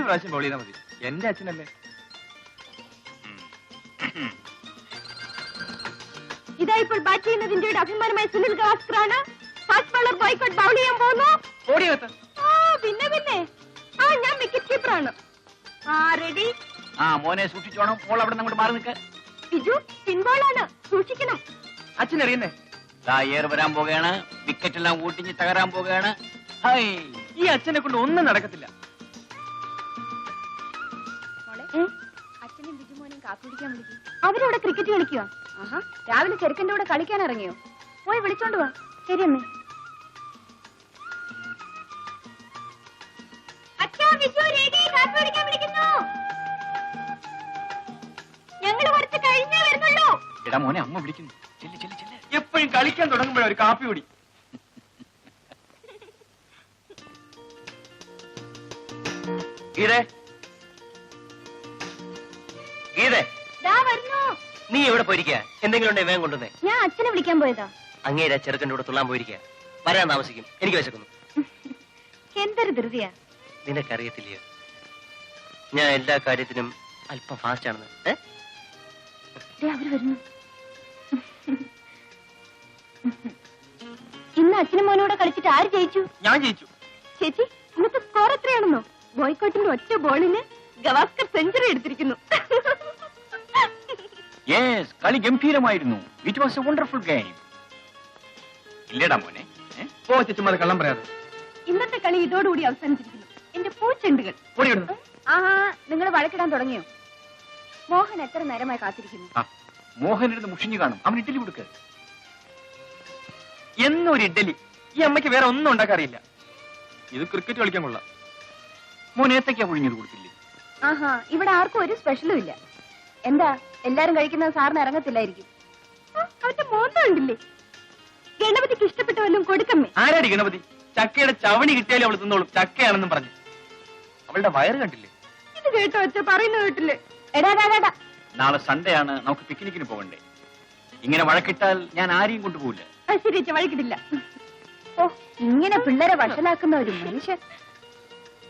പ്രാവശ്യം ബോൾ ചെയ്താൽ മതി. എന്റെ അച്ഛനല്ലേ. ഇതാ ഇപ്പോൾ ബാറ്റ് ചെയ്യുന്നത് ഇന്ത്യയുടെ അഭിമാനമായ സുനിൽ ഗവാസ്കറാണ്. ഫാസ്റ്റ് ബോളർ ബോയ്ക്കോട്ട് ബൗൾ ചെയ്യാൻ പോകുന്നു. പിന്നെ ഞാൻ വിക്കറ്റ് കീപ്പറാണ്. റെഡി. മോനെ സൂക്ഷിച്ചോണം. ബോൾ അവിടെ അങ്ങോട്ട് മാറി നിൽക്ക്. ബിജു പിൻബോളാണ്, സൂക്ഷിക്കണം. അച്ഛനറിയുന്നേ ഏർ വരാൻ പോകുകയാണ്. വിക്കറ്റ് എല്ലാം ഊട്ടിഞ്ഞ് തകരാൻ പോകുകയാണ്. ഈ അച്ഛനെ കൊണ്ട് ഒന്നും നടക്കത്തില്ല. അച്ഛനും ബിജുമോനും കാപ്പി കുടിക്കാൻ വിളിക്കും. അവരവിടെ ക്രിക്കറ്റ് കളിക്കുക. രാവിലെ ചെറുക്കന്റെ കൂടെ കളിക്കാൻ ഇറങ്ങിയോ? പോയി വിളിച്ചോണ്ട് വാ. ശരി അമ്മേ. ഞങ്ങള് കുറച്ച് കഴിഞ്ഞേ വരുന്നുള്ളൂ. എടാ മോനെ, അമ്മ വിളിക്കുന്നു. എപ്പോഴും കളിക്കാൻ തുടങ്ങുമ്പോഴേ ഒരു കാപ്പി കുടി. നീ എവിടെ പോയിരിക്കുക? എന്തെങ്കിലും ഉണ്ടെ വേഗം കൊണ്ടുവന്നേ. ഞാൻ അച്ഛനെ വിളിക്കാൻ പോയതാ. അങ്ങേരാ ചെറുക്കൻ്റെ കൂടെ തുള്ളാൻ പോയിരിക്കുക. വരാൻ താമസിക്കും. എനിക്ക് വിശക്കുന്നു. എന്തൊരു ധൃതിയാ. നിനക്കറിയത്തില്ലയോ, ഞാൻ എല്ലാ കാര്യത്തിനും അല്പം ഫാസ്റ്റ് ആണെന്ന്. അവര് വരുന്നു. ഇന്ന് അച്ഛനും മോനോടെ കളിച്ചിട്ട് ആര് ജയിച്ചു? ഞാൻ ജയിച്ചു. ചേച്ചി, ഇന്നത്തെ സ്കോർ എത്രയാണെന്നോ? ബോയ്ക്കോട്ടിന്റെ ഒറ്റ ബോളിന് ഗവാസ്കർ സെഞ്ചുറി എടുത്തിരിക്കുന്നു. കളി ഗംഭീരമായിരുന്നു. It was a wonderful game. ഇല്ലടാ മോനെ, ചുമ്മാ കള്ളം പറയാതെ. ഇന്നത്തെ കളി ഇതോടുകൂടി അവസാനിച്ചിരിക്കുന്നു. എന്റെ പൂച്ചെണ്ടുകൾ. നിങ്ങൾ വഴക്കിടാൻ തുടങ്ങിയോ? മോഹൻ എത്ര നേരമായി കാത്തിരിക്കുന്നു. മോഹൻ ഇരുന്ന് മുഷിഞ്ഞു കാണും. അവൻ ഇഡ്ഡലി കൊടുക്ക. എന്നൊരു ഇഡ്ഡലി. ഈ അമ്മയ്ക്ക് വേറെ ഒന്നും ഉണ്ടാക്കാറിയില്ല. ഇത് ക്രിക്കറ്റ് കളിക്കാൻ കൊള്ളാം. മോൻ ഏത്തയ്ക്കാ പുഴുങ്ങിയത് കൊടുത്തില്ലേ? ഇവിടെ ആർക്കും ഒരു സ്പെഷ്യലും ഇല്ല. എന്താ എല്ലാരും കഴിക്കുന്നത് സാറിന് ഇറങ്ങത്തില്ലായിരിക്കും. അവന്റെ മോന്തം ഉണ്ടില്ലേ? ഗണപതിക്ക് ഇഷ്ടപ്പെട്ട വല്ലതും കൊടുക്കമ്മേ. ആരാടി ഗണപതി? ചക്കയുടെ ചവണി കിട്ടിയാലും അവൾ തിന്നോളും. ചക്കയാണെന്നും പറഞ്ഞു. അവളുടെ വയറ് കണ്ടില്ലേ? ഇത് കേട്ടോ അച്ഛ പറയുന്ന കേട്ടില്ലേ? എടാ നാളെ സൺഡേ ആണ്. നമുക്ക് പിക്നിക്കിന് പോകണ്ടേ? ഇങ്ങനെ വഴക്കിട്ടാൽ ഞാൻ ആരെയും കൊണ്ടുപോകില്ല. ശരി അച്ഛ, വഴക്കിട്ടില്ല. ഓ, ഇങ്ങനെ പിള്ളേരെ വഷളാക്കുന്ന ഒരു മനുഷ്യൻ.